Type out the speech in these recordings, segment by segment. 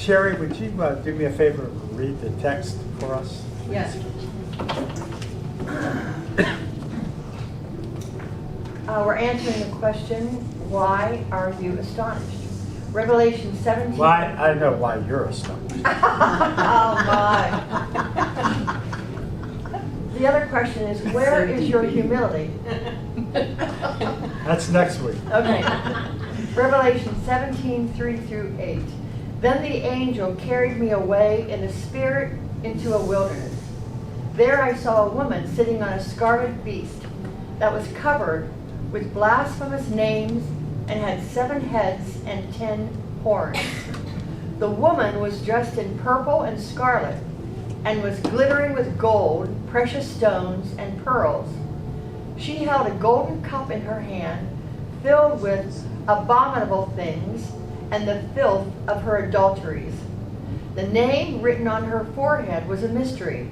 Sherry, would you do me a favor and read the text for us? Yes. We're answering the question, why are you astonished? Revelation 17. Why? I know why you're astonished. Oh my. The other question is, where is your humility? That's next week. Okay. Revelation 17, 3 through 8. Then the angel carried me away in the spirit into a wilderness. There I saw a woman sitting on a scarlet beast that was covered with blasphemous names and had 7 heads and 10 horns. The woman was dressed in purple and scarlet and was glittering with gold, precious stones, and pearls. She held a golden cup in her hand filled with abominable things and the filth of her adulteries. The name written on her forehead was a mystery: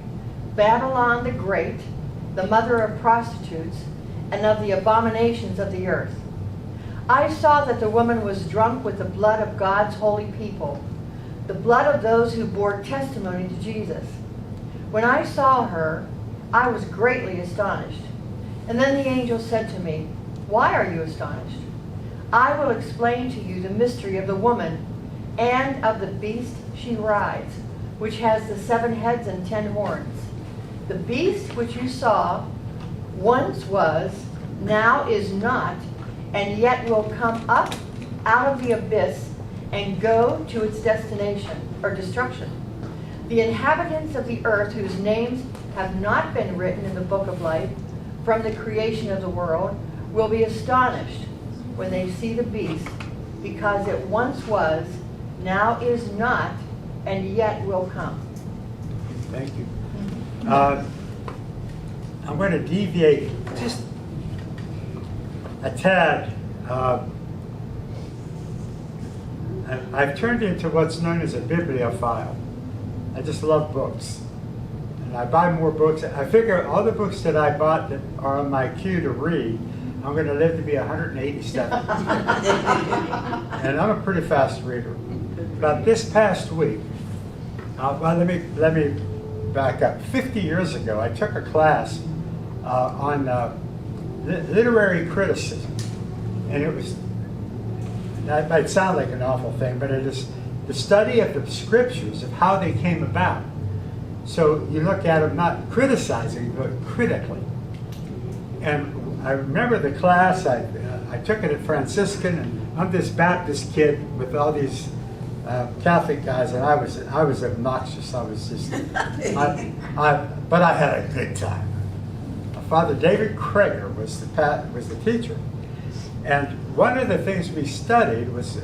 Babylon the Great, the mother of prostitutes and of the abominations of the earth. I saw that the woman was drunk with the blood of God's holy people, the blood of those who bore testimony to Jesus. When I saw her, I was greatly astonished. And then the angel said to me, "Why are you astonished? I will explain to you the mystery of the woman and of the beast she rides, which has the 7 heads and 10 horns. The beast which you saw once was, now is not, and yet will come up out of the abyss and go to its destination, or destruction. The inhabitants of the earth whose names have not been written in the book of life from the creation of the world will be astonished when they see the beast, because it once was, now is not, and yet will come." Thank you. I'm going to deviate just a tad. I've turned into what's known as a bibliophile. I just love books. And I buy more books. I figure all the books that I bought that are on my queue to read, I'm going to live to be 187. And I'm a pretty fast reader. But this past week, well, let me back up. 50 years ago, I took a class on literary criticism, and it was, that might sound like an awful thing, but it is the study of the scriptures, of how they came about. So you look at them not criticizing, but critically. And I remember the class, I took it at Franciscan, and I'm this Baptist kid with all these Catholic guys, and I was obnoxious. I was just, but I had a good time. Father David Krager was the teacher, and one of the things we studied was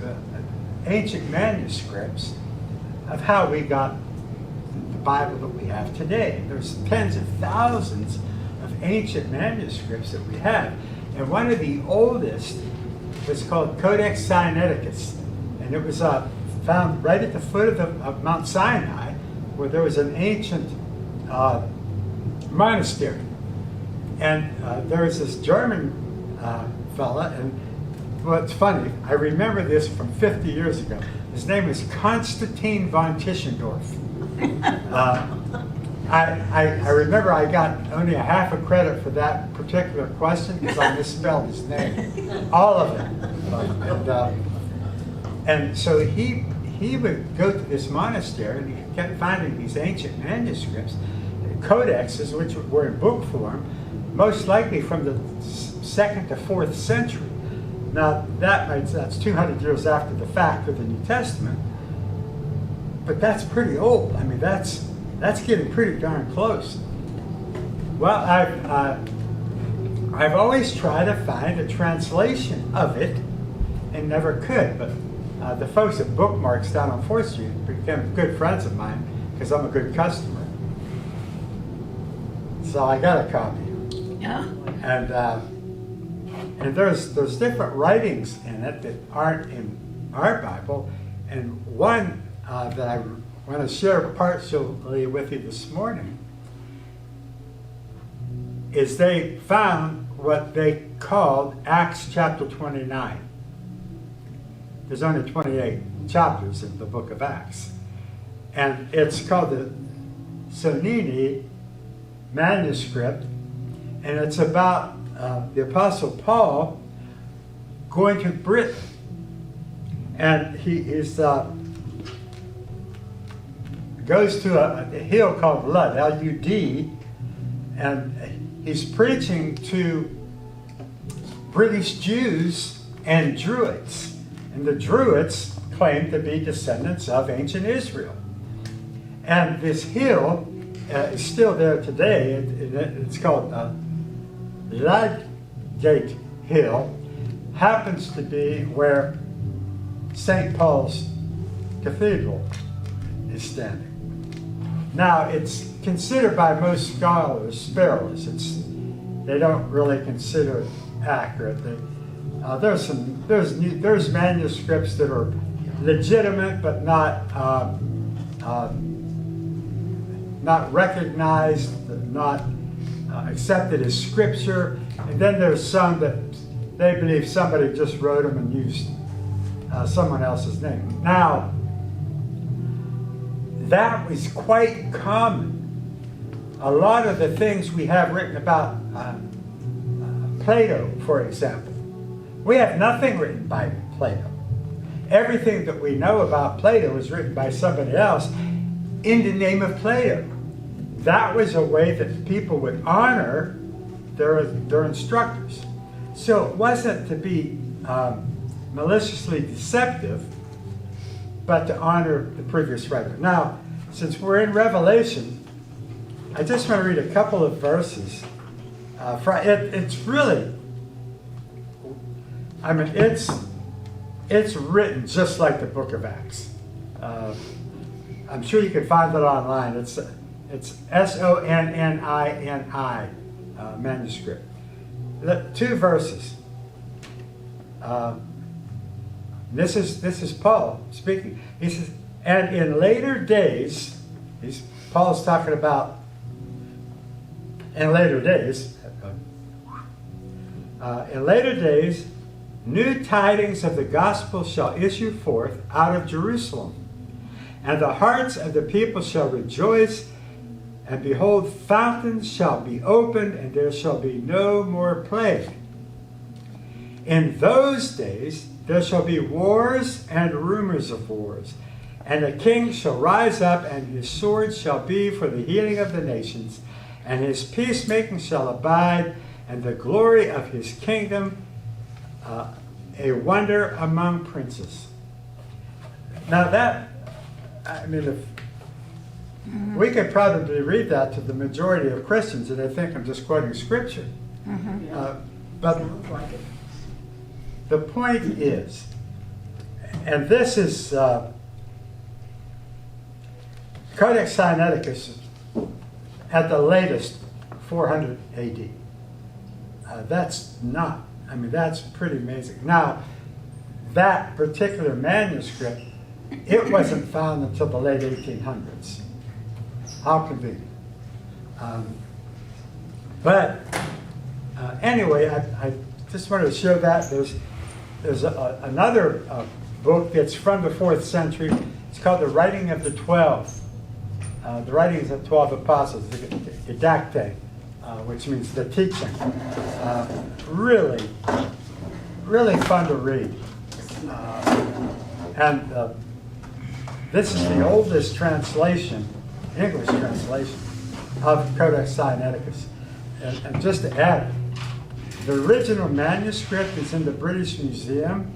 ancient manuscripts of how we got the Bible that we have today. There's tens of thousands of ancient manuscripts that we have, and one of the oldest was called Codex Sinaiticus, and it was found right at the foot of Mount Sinai, where there was an ancient monastery. And there was this German fella, and well, it's funny, I remember this from 50 years ago. His name was Konstantin von Tischendorf. I remember I got only a half a credit for that particular question because I misspelled his name. All of it. And so he would go to this monastery, and he kept finding these ancient manuscripts, codexes, which were in book form, most likely from the 2nd to 4th century. Now that's 200 years after the fact of the New Testament, but that's pretty old. I mean, that's getting pretty darn close. Well, I've always tried to find a translation of it and never could, but the folks at Bookmarks down on 4th Street became good friends of mine because I'm a good customer. So I got a copy. Yeah. And there's different writings in it that aren't in our Bible, and one that I want to share partially with you this morning is they found what they called Acts chapter 29. There's only 28 chapters in the book of Acts. And it's called the Sonini manuscript, and it's about the Apostle Paul going to Britain. And he goes to a hill called Lud, L-U-D, and he's preaching to British Jews and Druids. And the Druids claim to be descendants of ancient Israel. And this hill is still there today. It's called Ludgate Hill. Happens to be where St. Paul's Cathedral is standing. Now, it's considered by most scholars spurious. They don't really consider it accurate. There's manuscripts that are legitimate but not recognized, not accepted as scripture, and then there's some that they believe somebody just wrote them and used someone else's name. Now, that was quite common. A lot of the things we have written about Plato, for example, we have nothing written by Plato. Everything that we know about Plato was written by somebody else in the name of Plato. That was a way that people would honor their instructors. So it wasn't to be maliciously deceptive, but to honor the previous writer. Now, since we're in Revelation, I just want to read a couple of verses. It's really, I mean, it's written just like the book of Acts. I'm sure you can find it online. It's S-O-N-N-I-N-I manuscript. 2 verses. This is Paul speaking. He says, and in later days, Paul's talking about in later days, new tidings of the gospel shall issue forth out of Jerusalem, and the hearts of the people shall rejoice, and behold, fountains shall be opened, and there shall be no more plague. In those days there shall be wars and rumors of wars, and a king shall rise up, and his sword shall be for the healing of the nations, and his peacemaking shall abide, and the glory of his kingdom a wonder among princes. Now that, I mean, if we could probably read that to the majority of Christians, and they think I'm just quoting scripture. But the point is, and this is Codex Sinaiticus at the latest 400 AD. That's pretty amazing. Now, that particular manuscript, it wasn't found until the late 1800s. How convenient. Anyway, I just wanted to show that. There's another book that's from the 4th century. It's called The Writing of the 12. The Writings of the 12 Apostles, the Didacte, which means the teaching. Really, really fun to read. This is the oldest translation, English translation, of Codex Sinaiticus. And just to add, the original manuscript is in the British Museum,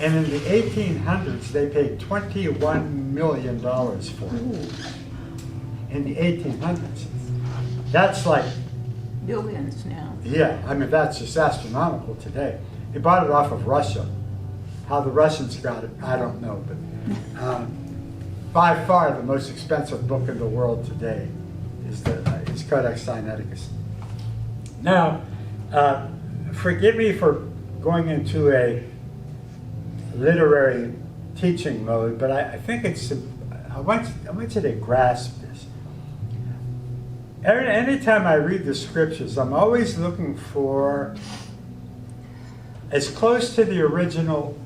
and in the 1800s they paid $21 million for it. In the 1800s. That's like billions now. Yeah, I mean, that's just astronomical today. They bought it off of Russia. How the Russians got it, I don't know. But by far the most expensive book in the world today is Codex Sinaiticus. Now, forgive me for going into a literary teaching mode, but I think it's, I want you to grasp this. Anytime I read the scriptures, I'm always looking for as close to the original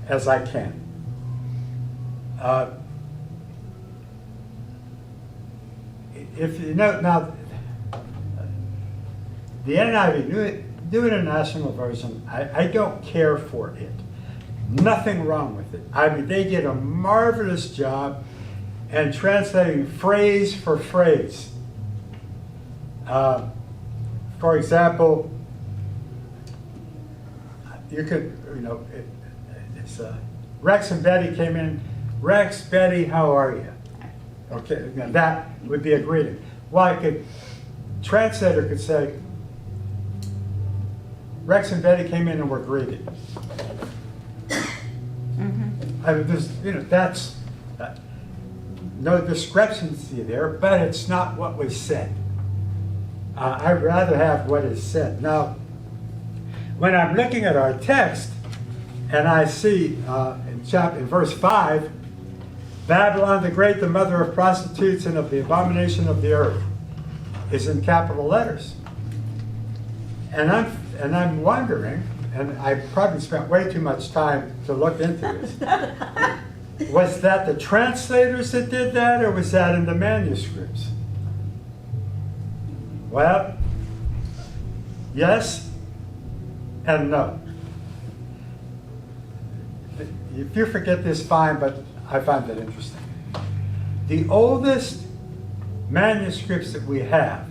as I can. if you know, now, the NIV, New International Version, I don't care for it. Nothing wrong with it. I mean, they did a marvelous job in translating phrase for phrase. For example, you could, it's Rex and Betty came in. Rex, Betty, how are you? Okay, now that would be a greeting. Well, translator could say, Rex and Betty came in and were greeted. I mean, there's, that's no discrepancy there, but it's not what was said. I'd rather have what is said. Now, when I'm looking at our text, and I see in verse 5, Babylon the Great, the mother of prostitutes and of the abomination of the earth, is in capital letters. And I'm wondering, and I probably spent way too much time to look into this. Was that the translators that did that, or was that in the manuscripts? Well, yes and no. If you forget this, fine, but I find that interesting. The oldest manuscripts that we have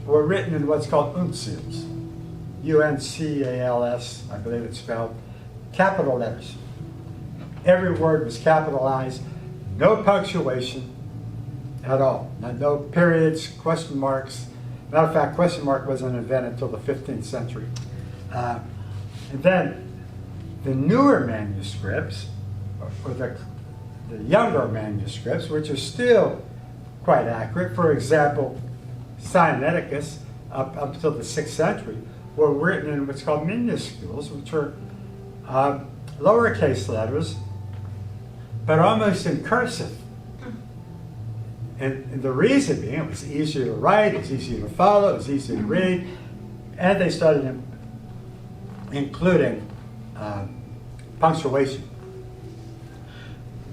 were written in what's called uncials. Uncals, I believe it's spelled, capital letters. Every word was capitalized, no punctuation at all. No periods, question marks. Matter of fact, question mark wasn't invented until the 15th century. And then the newer manuscripts, or the younger manuscripts, which are still quite accurate. For example, Sinaiticus, up until the 6th century, were written in what's called minuscules, which are lowercase letters, but almost in cursive. And the reason being, it was easier to write, it was easier to follow, it was easier to read, and they started including punctuation.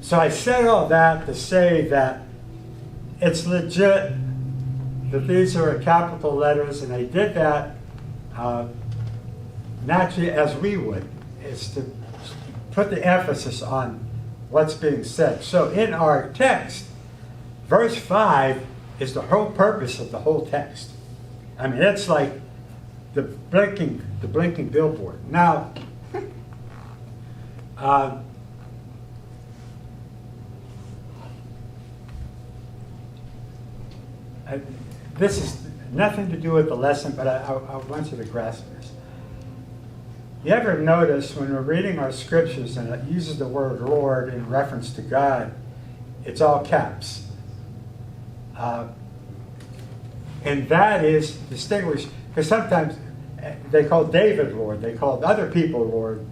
So I said all that to say that it's legit that these are capital letters, and they did that naturally, as we would, is to put the emphasis on what's being said. So in our text, verse 5 is the whole purpose of the whole text. I mean, it's like the blinking billboard. Now, this is nothing to do with the lesson, but I want you to grasp this. You ever notice when we're reading our scriptures and it uses the word Lord in reference to God, it's all caps. And that is distinguished, because sometimes they call David Lord, they called other people Lord,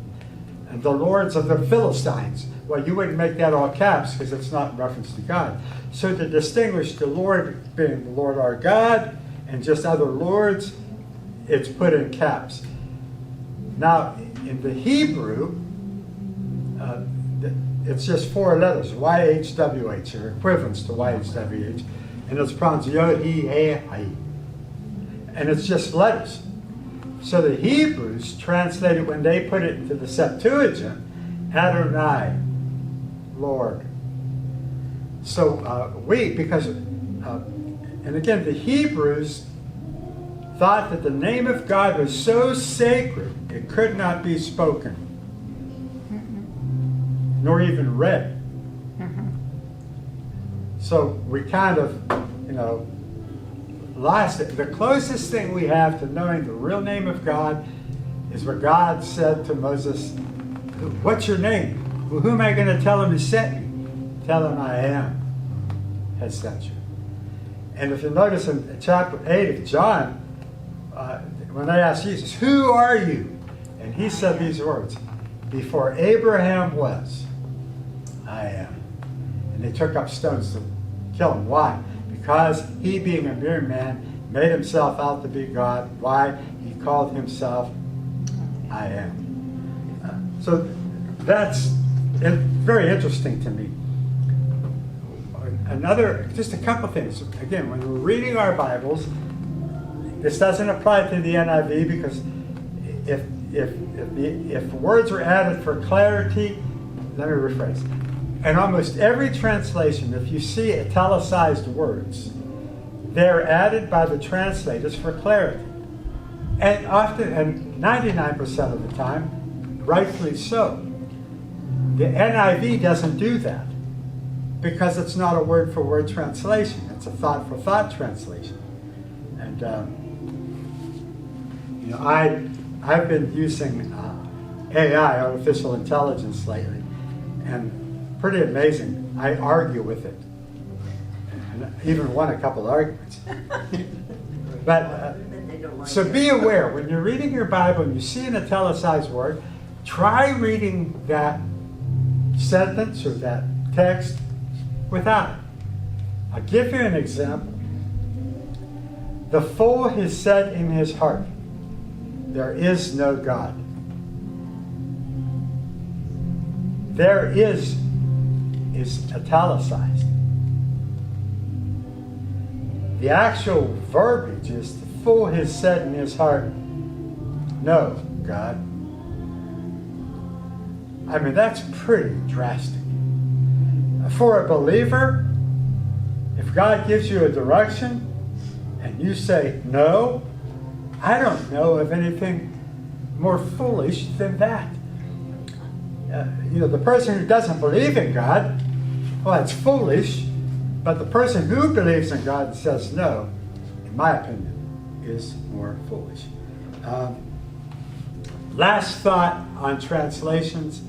and the lords of the Philistines. Well, you wouldn't make that all caps because it's not in reference to God. So to distinguish the Lord being the Lord our God and just other lords, it's put in caps. Now, in the Hebrew, it's just 4 letters, YHWH, or equivalents to YHWH, and it's pronounced Yod, He, He, Hai. And it's just letters. So the Hebrews translated, when they put it into the Septuagint, Adonai, Lord. So because, and again, the Hebrews thought that the name of God was so sacred, it could not be spoken, nor even read. So we kind of, lost it. The closest thing we have to knowing the real name of God is what God said to Moses, "What's your name? Well, who am I going to tell him to sent me? Tell him I am has sent you." And if you notice in chapter 8 of John, when they asked Jesus, "Who are you?" And he said these words, "Before Abraham was, I am." And they took up stones to kill him. Why? Because he, being a mere man, made himself out to be God. Why? He called himself I am. So that's very interesting to me. just a couple things. Again, when we're reading our Bibles, this doesn't apply to the NIV because if words are added for clarity, let me rephrase. In almost every translation, if you see italicized words, they're added by the translators for clarity. And often, and 99% of the time, rightfully so. The NIV doesn't do that because it's not a word-for-word translation. It's a thought-for-thought translation. And I've been using AI, artificial intelligence, lately, and pretty amazing. I argue with it, and even won a couple arguments. But so be aware when you're reading your Bible and you see an italicized word, try reading that sentence or that text without it. I'll give you an example. The fool has said in his heart, there is no God. There is italicized. The actual verbiage is the fool has said in his heart, no, God. I mean, that's pretty drastic. For a believer, if God gives you a direction and you say no, I don't know of anything more foolish than that. The person who doesn't believe in God, well, that's foolish. But the person who believes in God and says no, in my opinion, is more foolish. Last thought on translations,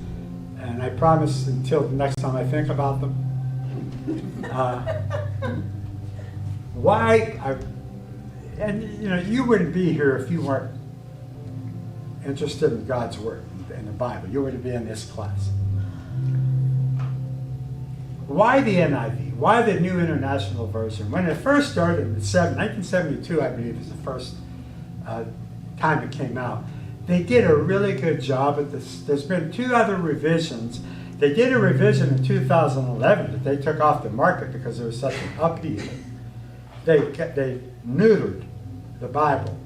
and I promise until the next time I think about them. You wouldn't be here if you weren't interested in God's Word, in the Bible. You wouldn't be in this class. Why the NIV? Why the New International Version? When it first started in 1972, I believe, is the first time it came out. They did a really good job at this. There's been 2 other revisions. They did a revision in 2011 that they took off the market because there was such an upheaval. They neutered the Bible.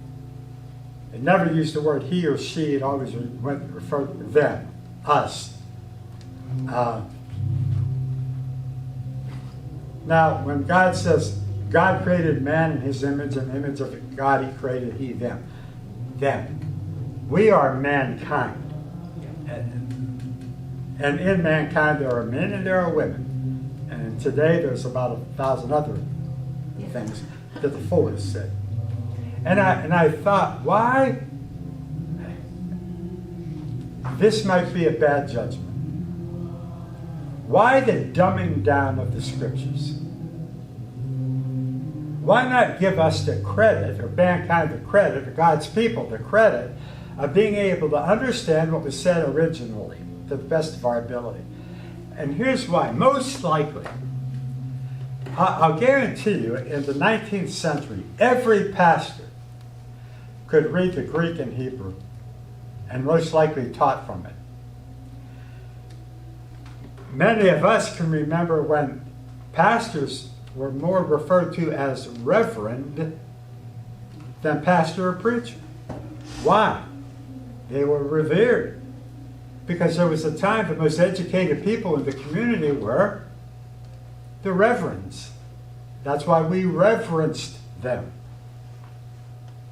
It never used the word he or she. It always referred to them, us. Now, when God says, God created man in his image, and the image of God he created he, them. We are mankind. And in mankind there are men and there are women. And today there's about 1,000 other things that the fool has said. And I thought, why? This might be a bad judgment. Why the dumbing down of the scriptures? Why not give us the credit, or mankind the credit, or God's people the credit, of being able to understand what was said originally to the best of our ability? And here's why. Most likely, I'll guarantee you, in the 19th century, every pastor could read the Greek and Hebrew, and most likely taught from it. Many of us can remember when pastors were more referred to as reverend than pastor or preacher. Why? They were revered. Because there was a time the most educated people in the community were the reverends. That's why we reverenced them.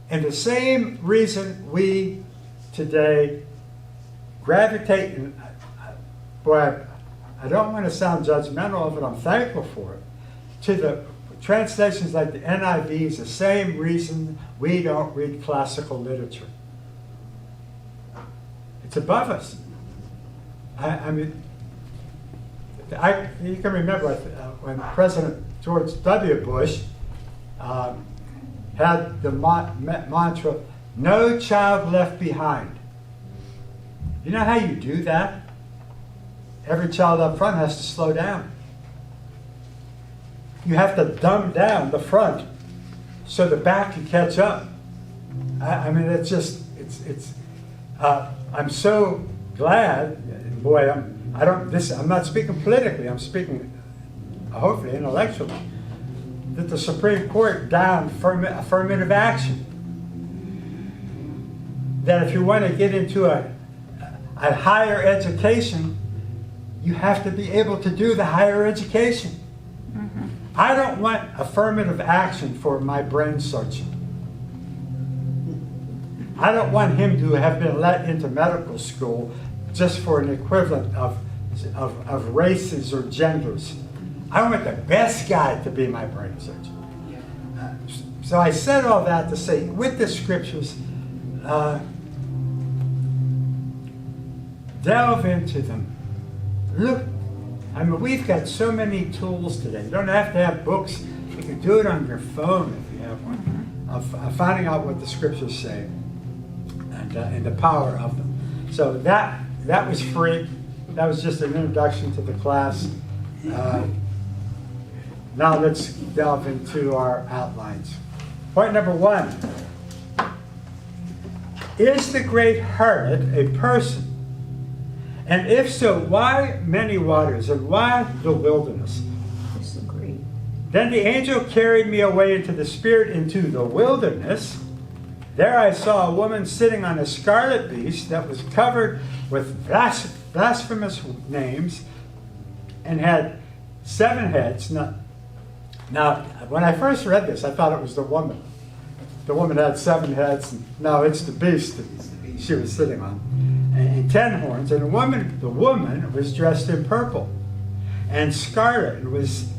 And the same reason we today gravitate, and boy, I don't want to sound judgmental of it, I'm thankful for it, to the translations like the NIV is the same reason we don't read classical literature. It's above us. You can remember when President George W. Bush had the mantra, no child left behind. You know how you do that? Every child up front has to slow down. You have to dumb down the front so the back can catch up. I'm so glad, boy, I'm not speaking politically, I'm speaking hopefully intellectually, that the Supreme Court downed affirmative action. That if you want to get into a higher education, you have to be able to do the higher education. Mm-hmm. I don't want affirmative action for my brain surgeon. I don't want him to have been let into medical school just for an equivalent of races or genders. I want the best guy to be my brain surgeon. So I said all that to say, with the scriptures, delve into them. Look, I mean, we've got so many tools today. You don't have to have books. You can do it on your phone if you have one, of finding out what the scriptures say and the power of them. So that was free. That was just an introduction to the class. Now let's delve into our outlines. Point number 1. Is the great harlot a person? And if so, why many waters and why the wilderness? Disagree. Then the angel carried me away into the spirit into the wilderness. There I saw a woman sitting on a scarlet beast that was covered with blasphemous names and had 7 heads. Now, when I first read this, I thought it was the woman. The woman had 7 heads. And no, it's the beast that she was sitting on. And 10 horns. And the woman was dressed in purple and scarlet and was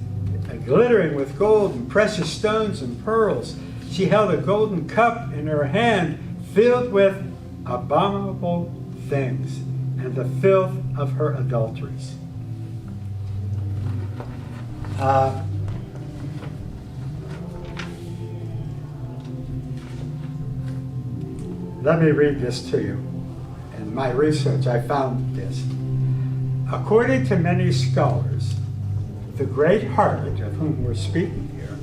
glittering with gold and precious stones and pearls. She held a golden cup in her hand filled with abominable things and the filth of her adulteries. Let me read this to you. In my research, I found this. According to many scholars, the great harlot, of whom we're speaking here,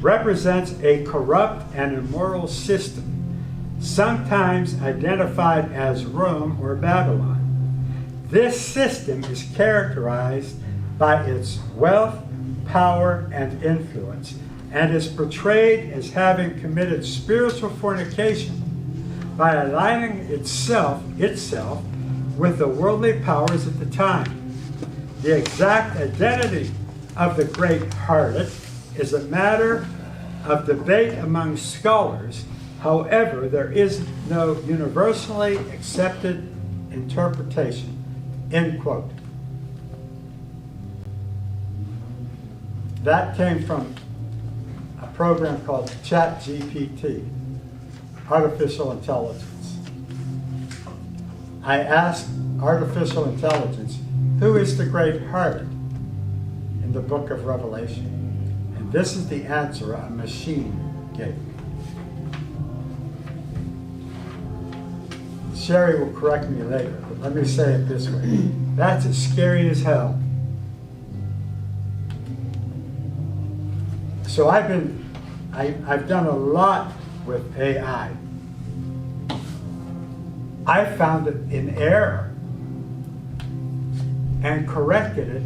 represents a corrupt and immoral system, sometimes identified as Rome or Babylon. This system is characterized by its wealth, power, and influence, and is portrayed as having committed spiritual fornication by aligning itself with the worldly powers at the time. The exact identity of the great harlot is a matter of debate among scholars. However, there is no universally accepted interpretation. End quote. That came from a program called ChatGPT. Artificial intelligence. I asked artificial intelligence, who is the great harlot in the book of Revelation? And this is the answer a machine gave me. Sherry will correct me later, but let me say it this way. That's as scary as hell. So I've done a lot with AI. I found it in error and corrected it.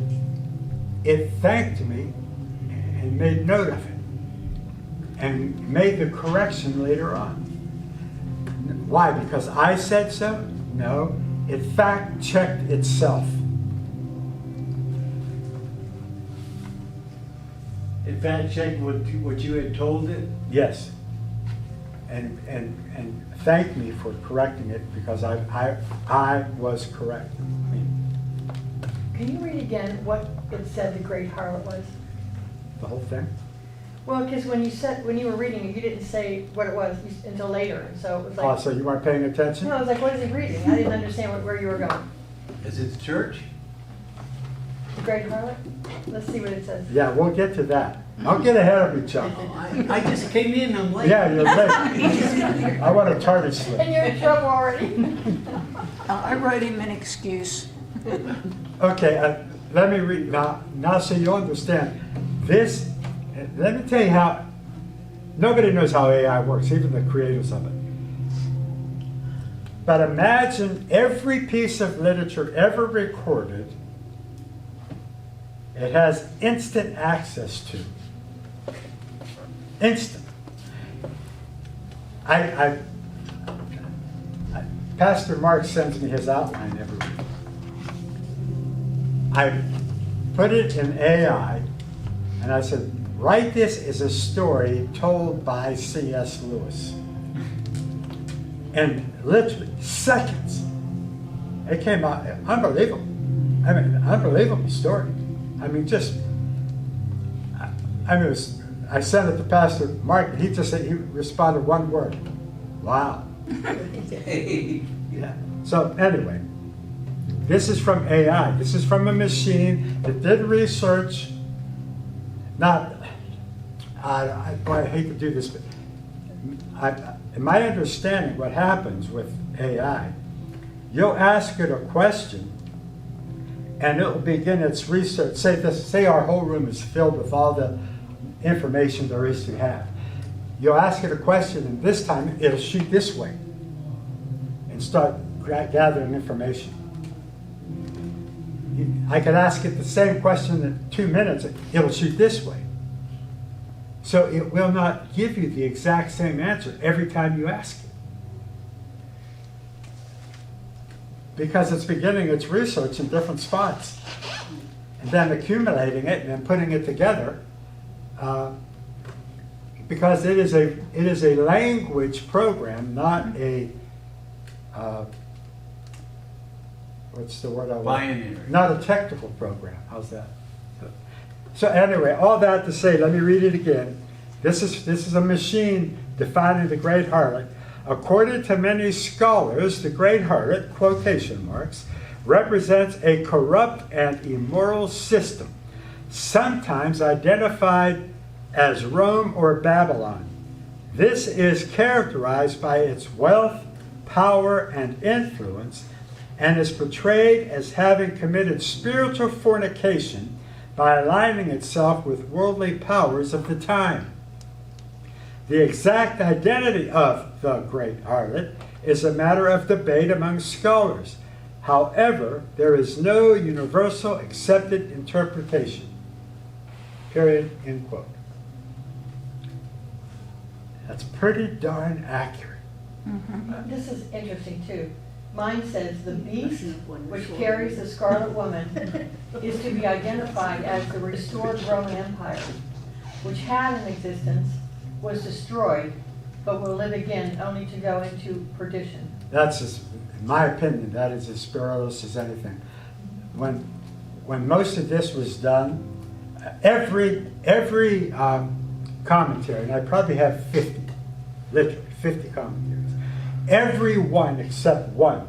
It thanked me and made note of it and made the correction later on. Why? Because I said so? No, it fact-checked itself. In fact, check what you had told it? Yes. And thanked me for correcting it because I was correct. Can you read again what it said the great harlot was? The whole thing? Well, because when you were reading it, you didn't say what it was until later, and so it was Oh, like. so you weren't paying attention? No, I was like, what is he reading? I didn't understand where you were going. Is it the church? The great harlot? Let's see what it says. Yeah, we'll get to that. Don't get ahead of me, Chuck. I just came in, I'm late. Yeah, you're late. I want a target slip. And you're in trouble already. I wrote him an excuse. Okay, let me read now so you understand. This, let me tell you how, nobody knows how AI works, even the creators of it. But imagine every piece of literature ever recorded it has instant access to. Instant. Pastor Mark sends me his outline every week. I put it in AI, and I said, write this as a story told by C.S. Lewis. And literally seconds, it came out unbelievable. I mean, unbelievable story. I mean, just, I mean, I sent it to Pastor Mark, and he responded one word, wow. Yeah. So anyway, this is from AI. This is from a machine that did research. Not, boy, I hate to do this, but in my understanding, what happens with AI, you'll ask it a question, and it'll begin its research. Say our whole room is filled with all the information there is to have. You'll ask it a question, and this time it'll shoot this way and start gathering information. I could ask it the same question in 2 minutes, it'll shoot this way. So it will not give you the exact same answer every time you ask it. Because it's beginning its research in different spots, and then accumulating it and then putting it together. Because it is a language program, not a what's the word I want? Binary. Not a technical program. How's that? So anyway, all that to say, let me read it again. This is a machine defining the great harlot. According to many scholars, the great harlot, quotation marks, represents a corrupt and immoral system, sometimes identified as Rome or Babylon. This is characterized by its wealth, power, and influence, and is portrayed as having committed spiritual fornication by aligning itself with worldly powers of the time. The exact identity of the great harlot is a matter of debate among scholars. However, there is no universal accepted interpretation. Period, end quote. That's pretty darn accurate. This is interesting too. Mine says the beast which carries the scarlet woman is to be identified as the restored Roman Empire, which had an existence, was destroyed, but will live again only to go into perdition. That's, in my opinion, that is as spurious as anything. When most of this was done, every commentary, and I probably have 50, literally 50 commentaries, every one except one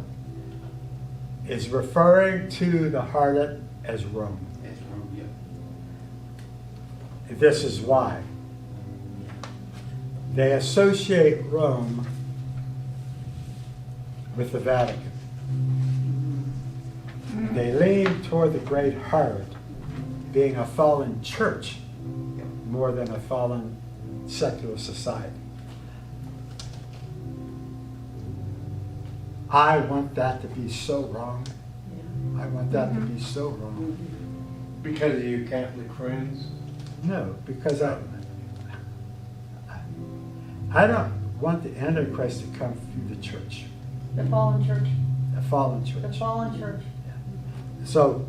is referring to the harlot as Rome. That's wrong, yeah. This is why. They associate Rome with the Vatican. They lean toward the great harlot being a fallen church more than a fallen secular society. I want that to be so wrong. I want that to be so wrong. Because of your Catholic friends? No, because I don't want the Antichrist to come through the church, The fallen church. the fallen church. The fallen church. So,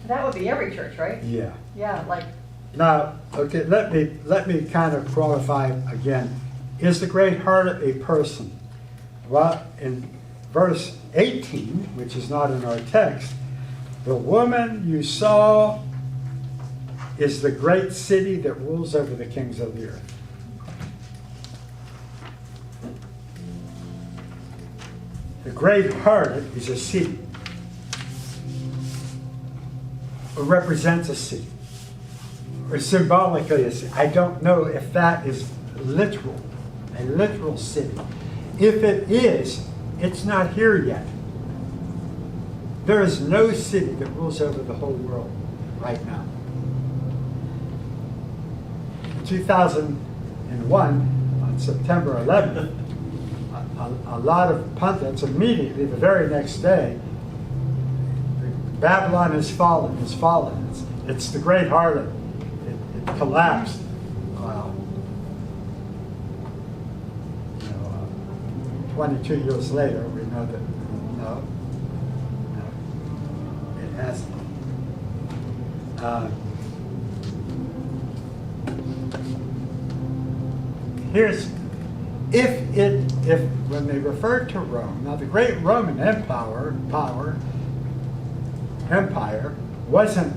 That would be every church, right? yeah. Yeah, like, Now, okay, let me kind of qualify again. Is the great harlot a person? Well, in verse 18, which is not in our text, the woman you saw is the great city that rules over the kings of the earth. The great harlot is a city. It represents a city. Or symbolically a city. I don't know if that is literal, a literal city. If it is, it's not here yet. There is no city that rules over the whole world right now. In 2001, on September 11th, a lot of pundits immediately, the very next day, Babylon has fallen, has fallen. It's the great harlot. It collapsed. Well, 22 years later, we know that no, it hasn't. Here's if when they referred to Rome, now the great Roman Empire wasn't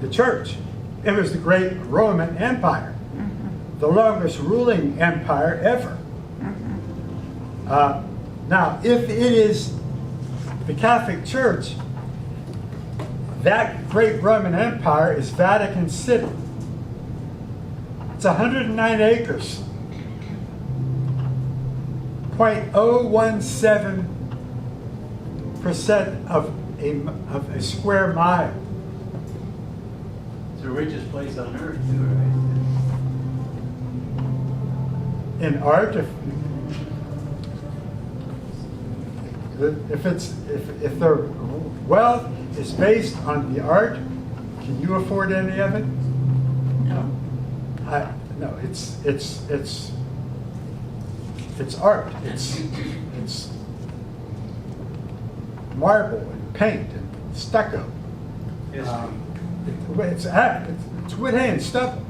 the church. It was the great Roman Empire, the longest ruling empire ever. Now, if it is the Catholic Church, that great Roman Empire is Vatican City. It's 109 acres. 0.017% of a square mile. It's the richest place on earth, too, right? In art, if their wealth is based on the art, can you afford any of it? No. No, it's art. It's marble and paint and stucco. Yes. It's wood, hay, and stucco,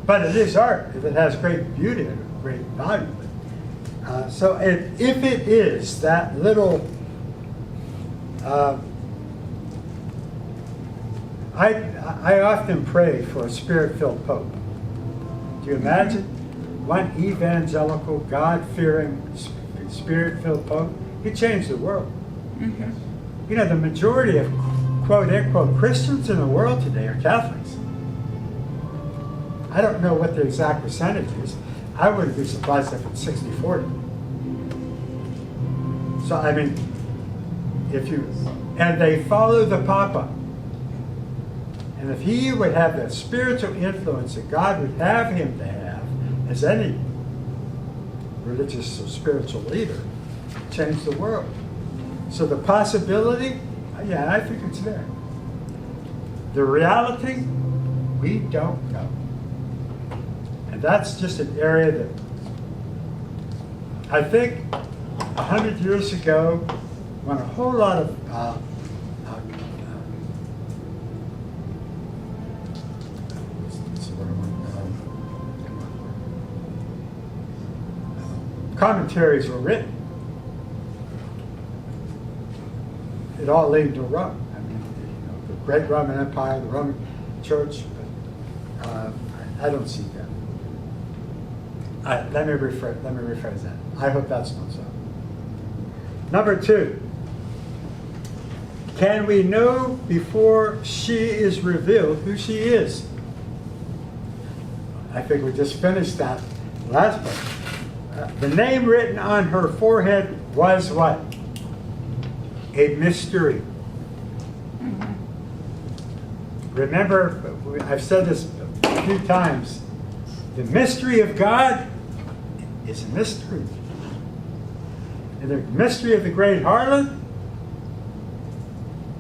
but it is art. If it has great beauty and great value. So if it is that little, I often pray for a spirit-filled pope. Do you imagine one evangelical, God-fearing, spirit-filled pope? He changed the world. Mm-hmm. You know, the majority of quote-unquote Christians in the world today are Catholics. I don't know what the exact percentage is. I wouldn't be surprised if it's 60-40. So, I mean, and they follow the Papa. And if he would have that spiritual influence that God would have him to have, as any religious or spiritual leader, change the world. So the possibility, yeah, I think it's there. The reality, we don't know. And that's just an area that I think 100 years ago, when a whole lot of commentaries were written, it all led to Rome. I mean, the great Roman Empire, the Roman Church. I don't see that. Let me rephrase that. I hope that's not so. Number 2. Can we know before she is revealed who she is? I think we just finished that last part. The name written on her forehead was what? A mystery. Mm-hmm. Remember, I've said this a few times. The mystery of God is a mystery. And the mystery of the great harlot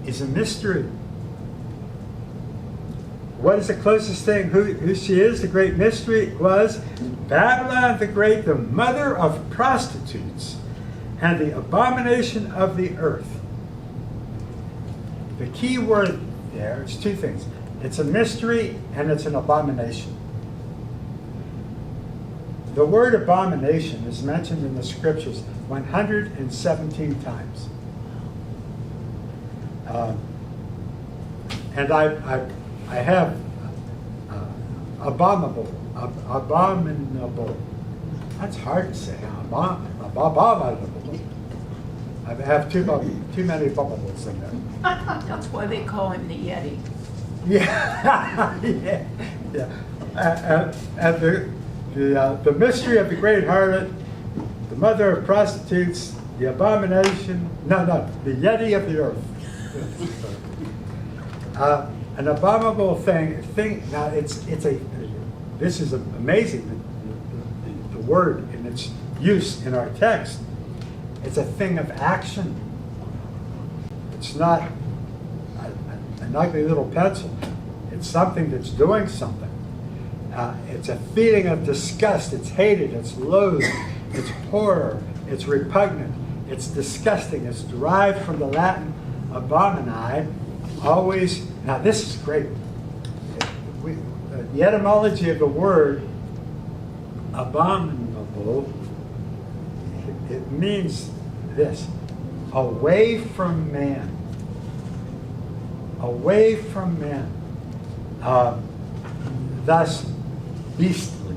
is a mystery. What is the closest thing who she is? The great mystery was Babylon the Great, the mother of prostitutes and the abomination of the earth. The key word there is 2 things. It's a mystery and it's an abomination. The word abomination is mentioned in the scriptures 117 times. And I have abominable. That's hard to say. Abominable. I have too many bubbles in there. That's why they call him the Yeti. Yeah, yeah. And the mystery of the great harlot, the mother of prostitutes, the abomination. No, the Yeti of the earth. An abominable thing. Now this is amazing. The word in its use in our text It's a thing of action. It's not an ugly little pencil. It's something that's doing something. It's a feeling of disgust. It's hated. It's loathed. It's horror. It's repugnant. It's disgusting. It's derived from the Latin abomini, always. Now this is great. The etymology of the word abominable, it means this: away from man. Away from man. Thus, beastly.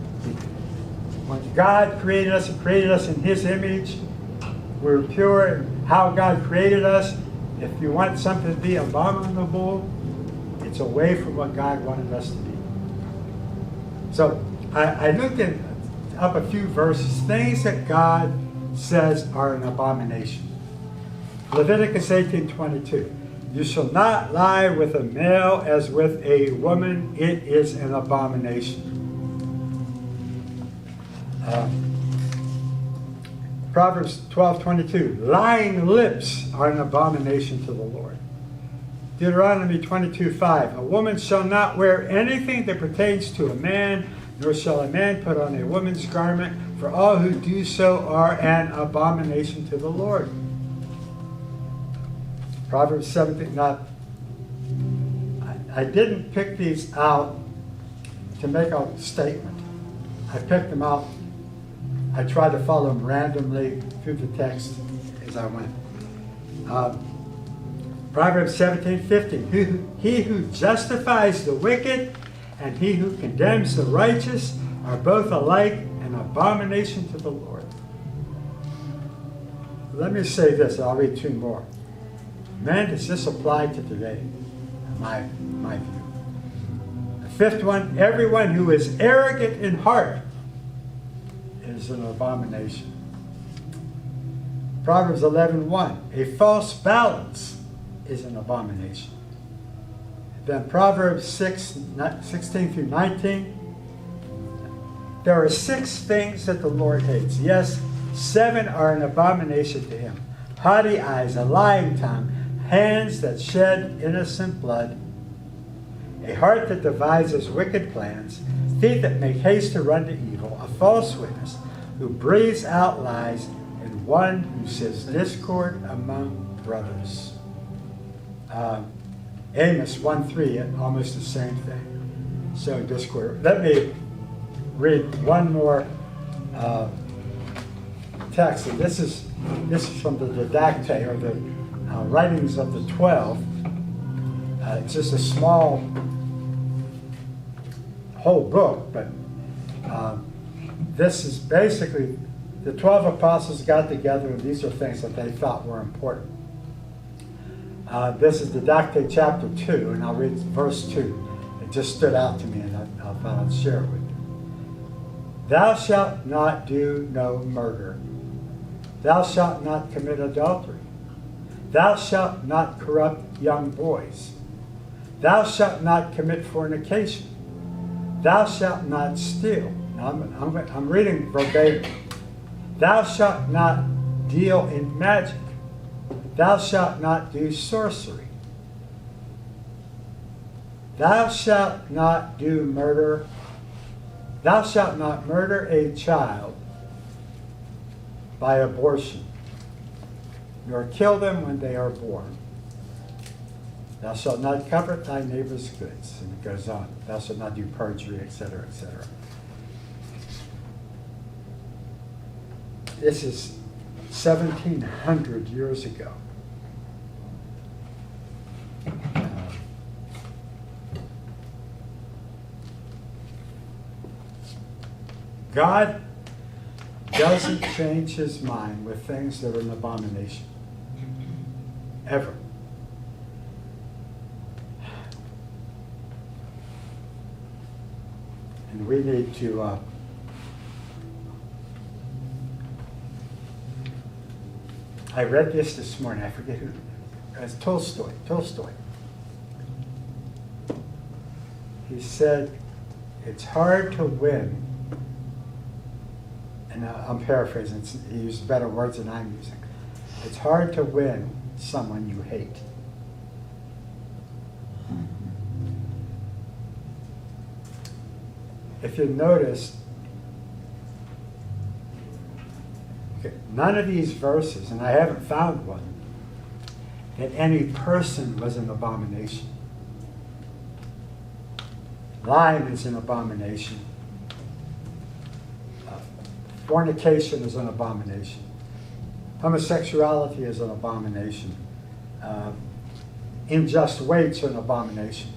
When God created us, He created us in His image. We're pure in how God created us. If you want something to be abominable, it's away from what God wanted us to be. So I looked up a few verses, things that God says are an abomination. Leviticus 18:22. You shall not lie with a male as with a woman. It is an abomination. Proverbs 12:22. Lying lips are an abomination to the Lord. Deuteronomy 22:5. A woman shall not wear anything that pertains to a man, nor shall a man put on a woman's garment, for all who do so are an abomination to the Lord. Proverbs 17. Now, I didn't pick these out to make a statement. I picked them out. I tried to follow them randomly through the text as I went. Proverbs 17:50. He who justifies the wicked and he who condemns the righteous are both alike an abomination to the Lord. Let me say this, I'll read two more. Man, does this apply to today? My view. The fifth one, everyone who is arrogant in heart is an abomination. Proverbs 11:1. A false balance is an abomination. Then Proverbs 6:16 through 19. There are 6 things that the Lord hates. Yes, 7 are an abomination to Him. Haughty eyes, a lying tongue, hands that shed innocent blood, a heart that devises wicked plans, feet that make haste to run to evil, a false witness who breathes out lies, and one who sows discord among brothers. Amos 1:3, almost the same thing. So discord. Let me read one more text, and this is from the Didacte, or the writings of the 12. It's just a small whole book, but this is basically the 12 apostles got together, and these are things that they thought were important. This is Didacte chapter 2, and I'll read verse 2. It just stood out to me, and I thought I'd share it with you. Thou shalt not do no murder. Thou shalt not commit adultery. Thou shalt not corrupt young boys. Thou shalt not commit fornication. Thou shalt not steal. Now I'm reading verbatim. Thou shalt not deal in magic. Thou shalt not do sorcery. Thou shalt not do murder. Thou shalt not murder a child by abortion, nor kill them when they are born. Thou shalt not covet thy neighbor's goods. And it goes on. Thou shalt not do perjury, etc., etc. This is 1,700 years ago. God doesn't change His mind with things that are an abomination. Ever. And we need to I read this morning, I forget who. It's Tolstoy. He said, it's hard to win, and I'm paraphrasing, he used better words than I'm using. It's hard to win someone you hate. If you notice, okay, none of these verses, and I haven't found one, that any person was an abomination. Lying is an abomination. Fornication is an abomination. Homosexuality is an abomination. Unjust weights are an abomination.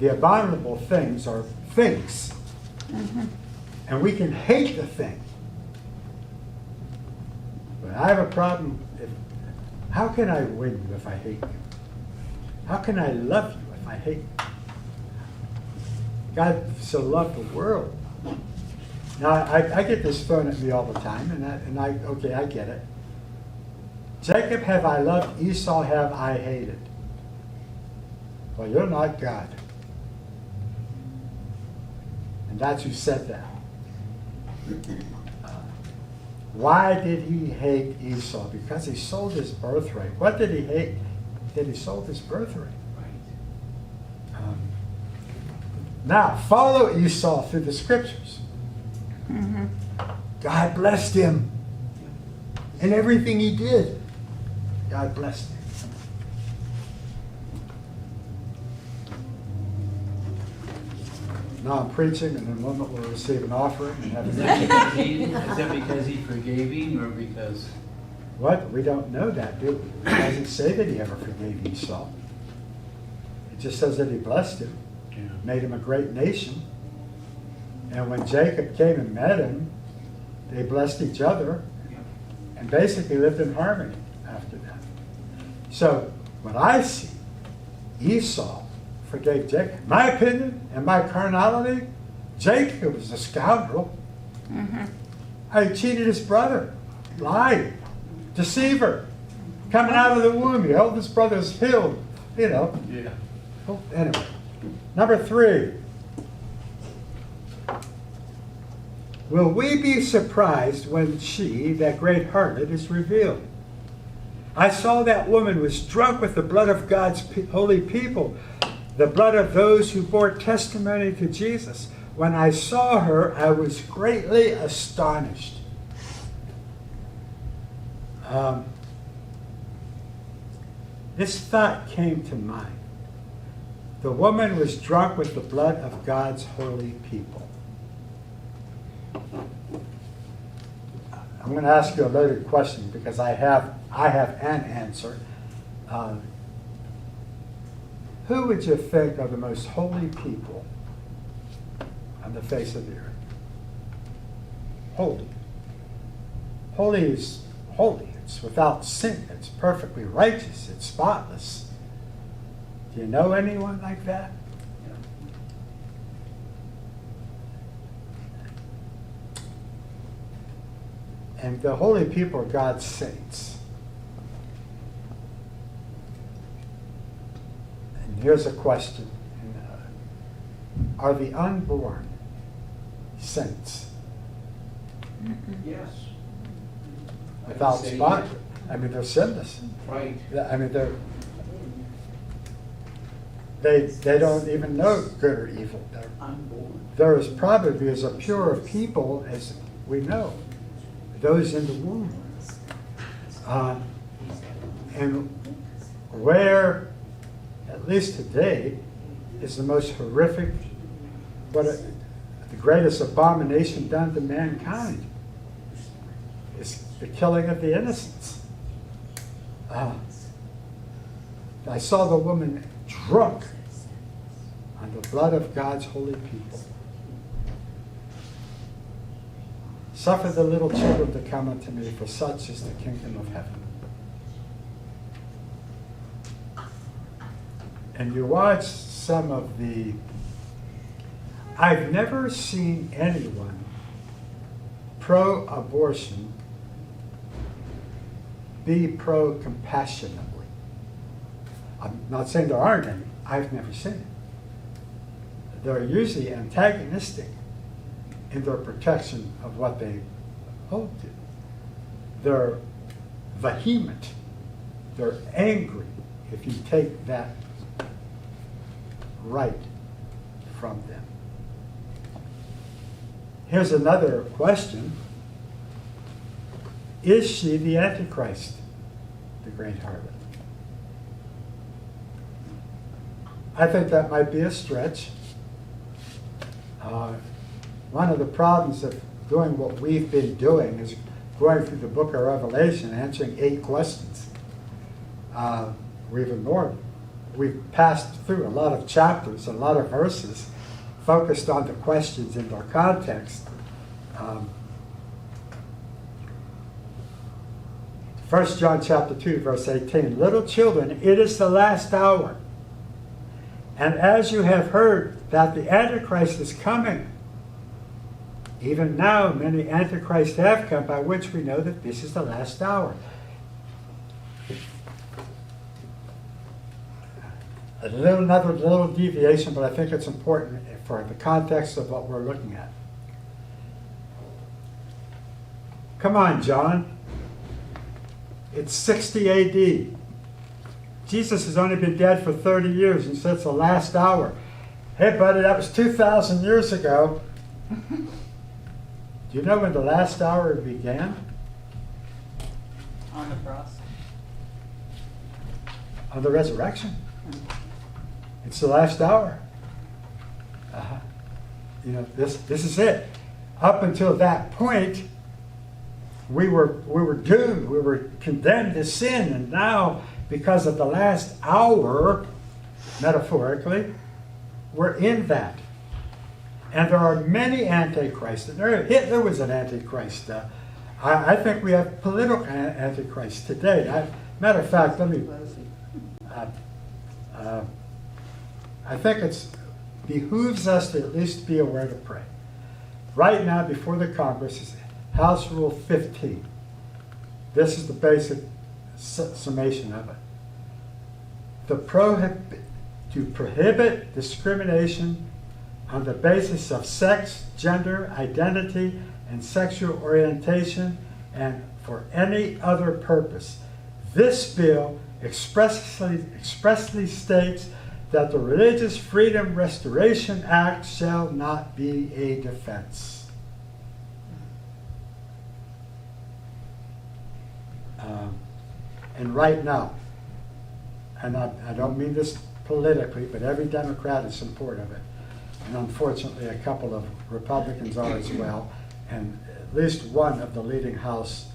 The abominable things are things. And we can hate the thing. But I have a problem. How can I win you if I hate you? How can I love you if I hate you? God so loved the world. Now, I get this thrown at me all the time, okay, I get it. Jacob have I loved, Esau have I hated. Well, you're not God. And that's who said that. Why did he hate Esau? Because he sold his birthright. What did he hate? That he sold his birthright. Now, follow Esau through the scriptures. God blessed him. And everything he did, God blessed him. Now I'm preaching, and in a moment we'll receive an offering and have Is a that because he forgave him, or because? What? We don't know that, do we? It doesn't say that he ever forgave Esau. It just says that he blessed him, made him a great nation. And when Jacob came and met him, they blessed each other and basically lived in harmony after that. So what I see, Esau forgave Jacob. My opinion and my carnality, Jacob was a scoundrel. He cheated his brother, lied, deceiver, coming out of the womb. He held his brother's heel, Yeah. Oh, anyway, number 3. Will we be surprised when she, that great harlot, is revealed? I saw that woman was drunk with the blood of God's holy people, the blood of those who bore testimony to Jesus. When I saw her, I was greatly astonished. This thought came to mind. The woman was drunk with the blood of God's holy people. I'm going to ask you a loaded question because I have an answer. Who would you think are the most holy people on the face of the earth? Holy. Holy is holy. It's without sin. It's perfectly righteous. It's spotless. Do you know anyone like that? And the holy people are God's saints. And here's a question. Are the unborn saints? Yes. Without say spot? yes. I mean, they're sinless. Right. I mean, they don't even know good or evil. Unborn. They're as probably as pure of people as we know. Those in the womb. And where, at least today, is the most horrific, the greatest abomination done to mankind is the killing of the innocents. I saw the woman drunk on the blood of God's holy people. Suffer the little children to come unto me, for such is the kingdom of heaven. And you watch some of the... I've never seen anyone pro-abortion be pro-compassionately. I'm not saying there aren't any. I've never seen it. They're usually antagonistic in their protection of what they hold to. they're vehement, they're angry if you take that right from them. Here's another question. Is she the Antichrist, the great harlot? I think that might be a stretch. One of the problems of doing what we've been doing is going through the book of Revelation, answering 8 questions. We've passed through a lot of chapters, a lot of verses, focused on the questions in their context. 1 John chapter 2, verse 18, little children, it is the last hour. And as you have heard that the Antichrist is coming, even now many Antichrists have come, by which we know that this is the last hour. Another little deviation, but I think it's important for the context of what we're looking at. Come on, John. It's 60 AD. Jesus has only been dead for 30 years and says it's the last hour. Hey, buddy, that was 2,000 years ago. Do you know when the last hour began? On the cross. On the resurrection. It's the last hour. This is it. Up until that point, we were doomed. We were condemned to sin, and now, because of the last hour, metaphorically, we're in that. And there are many antichrists. Hitler was an antichrist. I think we have political antichrists today. Matter of fact, I think it behooves us to at least be aware to pray. Right now, before the Congress is House Rule 15. This is the basic summation of it. To prohibit discrimination on the basis of sex, gender, identity, and sexual orientation, and for any other purpose. This bill expressly states that the Religious Freedom Restoration Act shall not be a defense. And right now, and I don't mean this politically, but every Democrat is in support of it. And unfortunately, a couple of Republicans are as well. And at least one of the leading House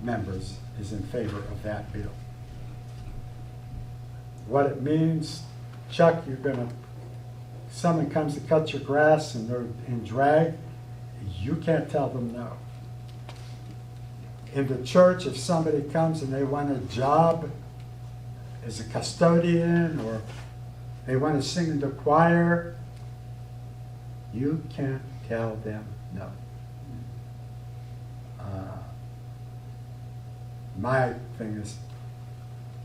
members is in favor of that bill. What it means, Chuck, someone comes to cut your grass and they're in drag, you can't tell them no. In the church, if somebody comes and they want a job as a custodian or they want to sing in the choir, you can't tell them no. My thing is,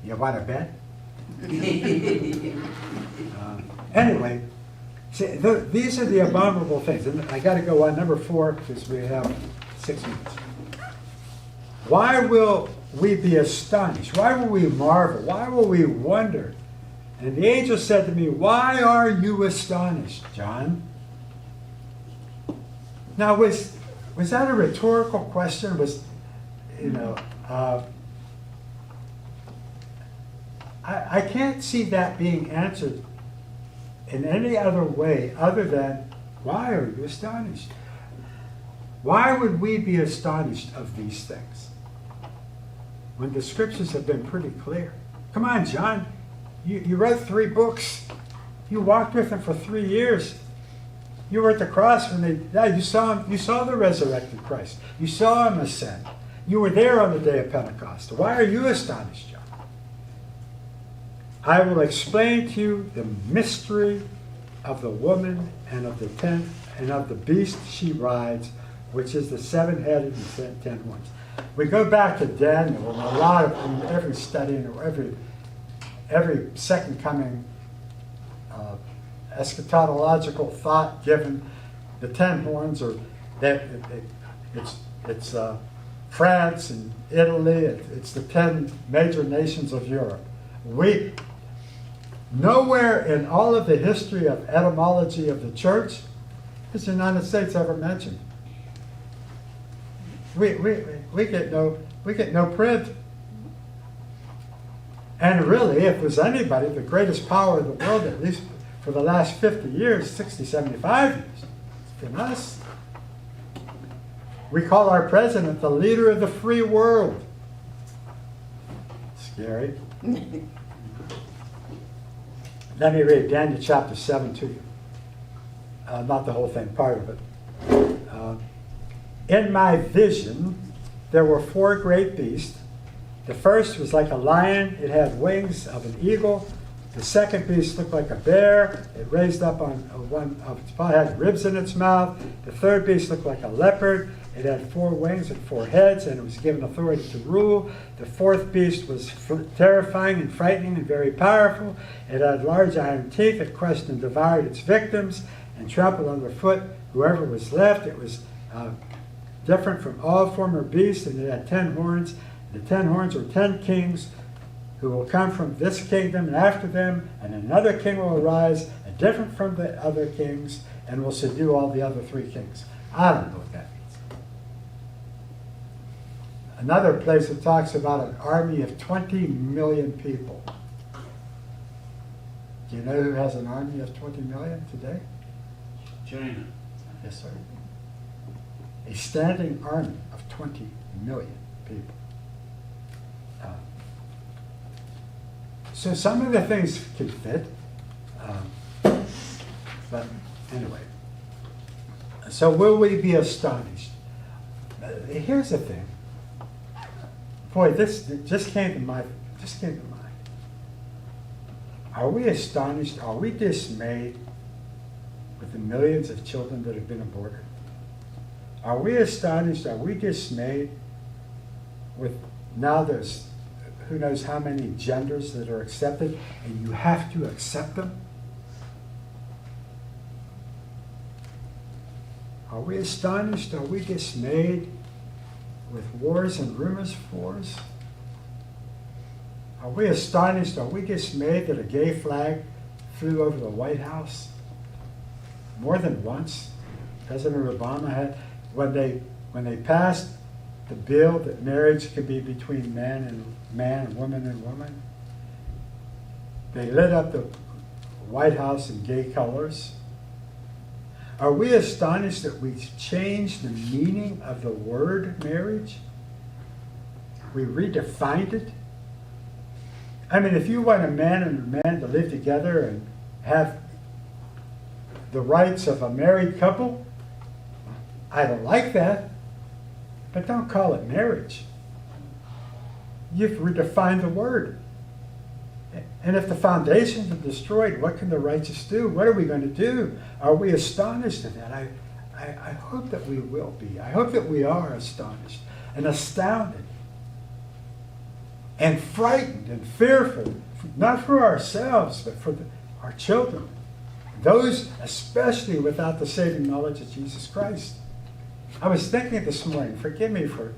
you want to bet? Anyway, see, these are the abominable things. And I got to go on number 4 because we have 6 minutes. Why will we be astonished? Why will we marvel? Why will we wonder? And the angel said to me, why are you astonished, John? Now, was that a rhetorical question? I can't see that being answered in any other way other than, why are you astonished? Why would we be astonished of these things when the scriptures have been pretty clear? Come on, John. You wrote 3 books. You walked with him for 3 years. You were at the cross when you saw him. You saw the resurrected Christ. You saw him ascend. You were there on the day of Pentecost. Why are you astonished, John? I will explain to you the mystery of the woman and of the tent and of the beast she rides, which is the 7-headed and 10 horns. We go back to Daniel, and in every study and every second coming eschatological thought given, the 10 horns are that it's France and Italy. It's the 10 major nations of Europe. Nowhere in all of the history of etymology of the church is the United States ever mentioned. We get no print. And really, if there's anybody, the greatest power in the world, at least for the last 50 years, 60, 75 years, it's been us. We call our president the leader of the free world. Scary. Let me read Daniel chapter 7 to you. Not the whole thing, part of it. In my vision, there were 4 great beasts. The first was like a lion. It had wings of an eagle. The second beast looked like a bear. It raised up on one of its paws, had ribs in its mouth. The third beast looked like a leopard. It had 4 wings and 4 heads, and it was given authority to rule. The fourth beast was terrifying and frightening and very powerful. It had large iron teeth. It crushed and devoured its victims and trampled underfoot whoever was left. It was different from all former beasts, and it had 10 horns. The 10 horns were 10 kings who will come from this kingdom and after them, and another king will arise, different from the other kings, and will subdue all the other 3 kings. I don't know what that means. Another place it talks about an army of 20 million people. Do you know who has an army of 20 million today? China. Yes, sir. A standing army of 20 million people. So some of the things can fit. But anyway. So will we be astonished? Here's the thing. Boy, this just came to mind. Are we astonished? Are we dismayed with the millions of children that have been aborted? Are we astonished? Are we dismayed with now there's who knows how many genders that are accepted, and you have to accept them? Are we astonished? Are we dismayed with wars and rumors of wars? Are we astonished? Are we dismayed that a gay flag flew over the White House more than once? President Obama had, when they passed the bill that marriage could be between man and woman and woman, they lit up the White House in gay colors. Are we astonished that we've changed the meaning of the word marriage? We redefined it. I mean, if you want a man and a man to live together and have the rights of a married couple, I don't like that, but don't call it marriage. You've redefined the word. And if the foundations are destroyed, what can the righteous do? What are we going to do? Are we astonished at that? I hope that we will be. I hope that we are astonished and astounded and frightened and fearful, not for ourselves, but for our children. Those especially without the saving knowledge of Jesus Christ. I was thinking this morning, forgive me for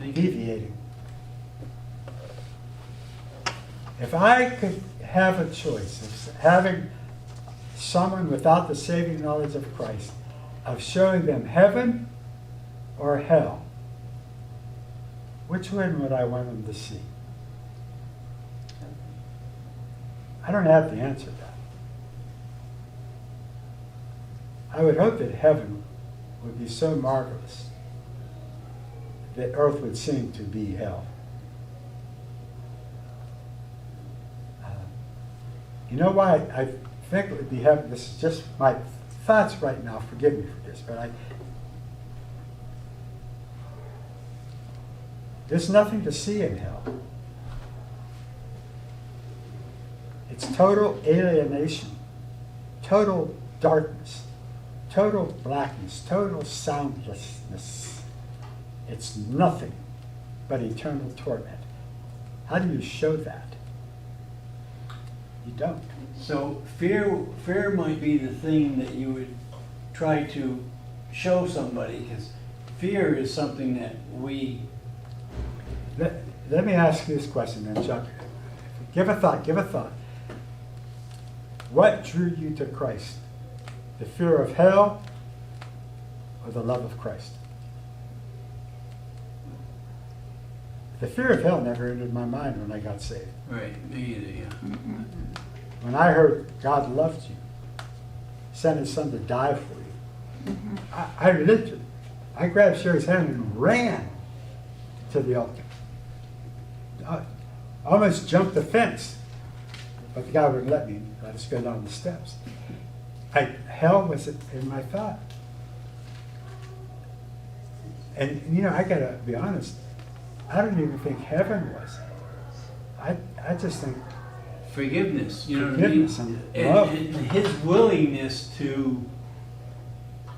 deviating. If I could have a choice of having someone without the saving knowledge of Christ, of showing them heaven or hell, which one would I want them to see? I don't have the answer to that. I would hope that heaven would be so marvelous that earth would seem to be hell. You know why I think it would be heaven? This is just my thoughts right now. Forgive me for this, but there's nothing to see in hell. It's total alienation, total darkness, total blackness, total soundlessness. It's nothing but eternal torment. How do you show that? You don't. So fear might be the thing that you would try to show somebody, because fear is something that we, Let me ask you this question then, Chuck. Give a thought. What drew you to Christ? The fear of hell or the love of Christ? The fear of hell never entered my mind when I got saved. Right, me either, yeah. When I heard God loved you, sent his son to die for you, I literally, I grabbed Sherry's hand and ran to the altar. I almost jumped the fence, but the guy wouldn't let me. I just go down the steps. Hell was in my thought. And you know, I gotta be honest, I don't even think heaven was. I just think Forgiveness, you know what I forgiveness mean? and love. and his willingness to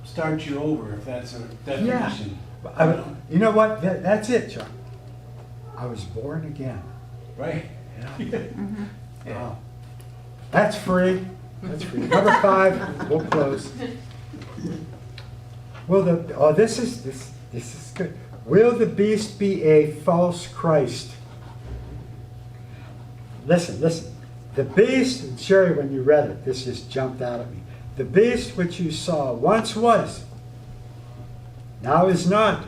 start you over, if that's a definition. You know what? That's it, Chuck. I was born again. Right? Yeah. Yeah. Wow. That's free. That's free. Number 5, we'll close. This is good. Will the beast be a false Christ? Listen. The beast, Sherry, when you read it, this just jumped out at me. The beast which you saw once was, now is not,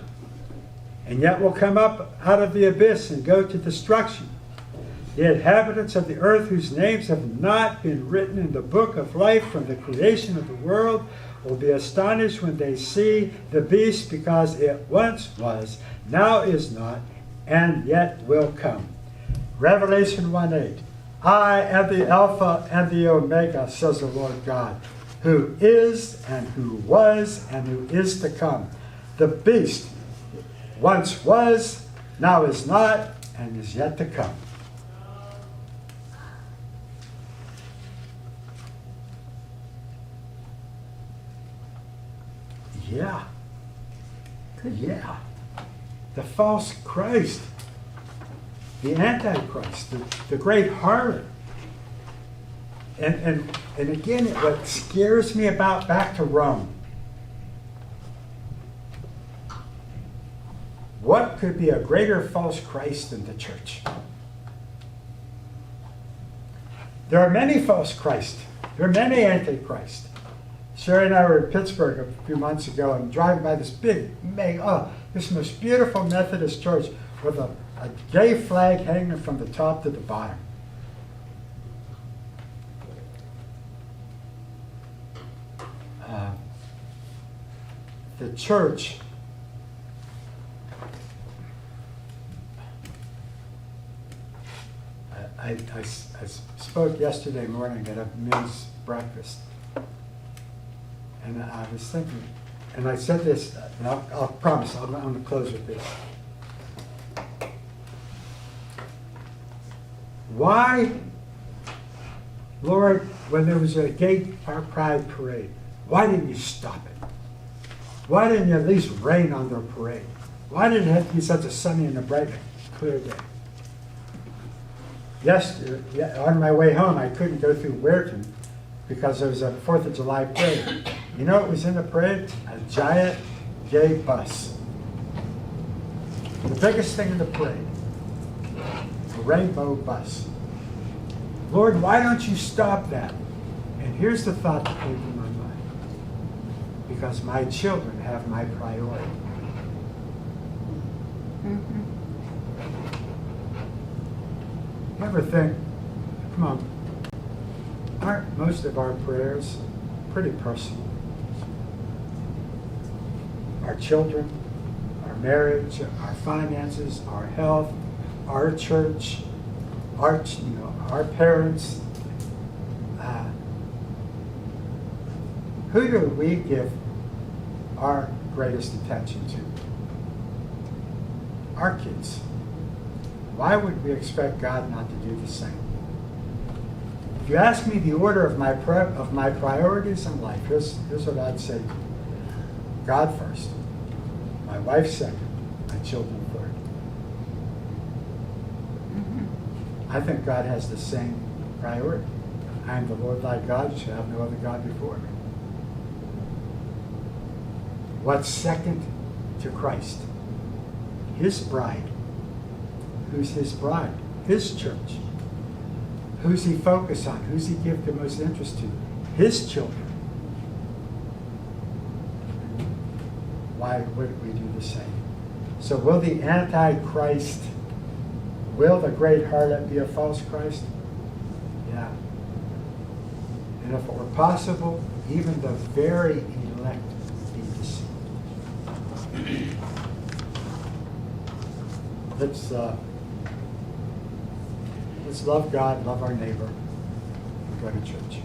and yet will come up out of the abyss and go to destruction. The inhabitants of the earth whose names have not been written in the book of life from the creation of the world will be astonished when they see the beast, because it once was, now is not, and yet will come. Revelation 1:8. I am the Alpha and the Omega, says the Lord God, who is and who was and who is to come. The beast once was, now is not, and is yet to come. Yeah. Yeah. The false Christ. The Antichrist. The great harlot. And again, what scares me about back to Rome. What could be a greater false Christ than the church? There are many false Christ. There are many Antichrists. Sherry and I were in Pittsburgh a few months ago and driving by this this most beautiful Methodist church with a gay flag hanging from the top to the bottom. The church I spoke yesterday morning at a men's breakfast, and I was thinking, and I said this, and I'll promise, I'm going to close with this. Why, Lord, when there was a gay pride parade, why didn't you stop it? Why didn't you at least rain on their parade? Why did it have to be such a sunny and a bright, clear day? On my way home, I couldn't go through Weirton because there was a 4th of July parade. You know what was in the parade? A giant gay bus. The biggest thing in the parade. A rainbow bus. Lord, why don't you stop that? And here's the thought that came to my mind. Because my children have my priority. You ever think, come on, aren't most of our prayers pretty personal? Our children, our marriage, our finances, our health, our church, our parents. Who do we give our greatest attention to? Our kids. Why would we expect God not to do the same? If you ask me the order of my priorities in life, here's what I'd say. God first, my wife second, my children third. I think God has the same priority. I am the Lord thy God, you shall have no other God before me. What's second to Christ. His bride. Who's his bride? His church. Who's he focus on? Who's he give the most interest to? His children. Why would we do the same? So will the Antichrist, will the great harlot be a false Christ? Yeah. And if it were possible, even the very elect be deceived. Let's love God, love our neighbor, and go to church.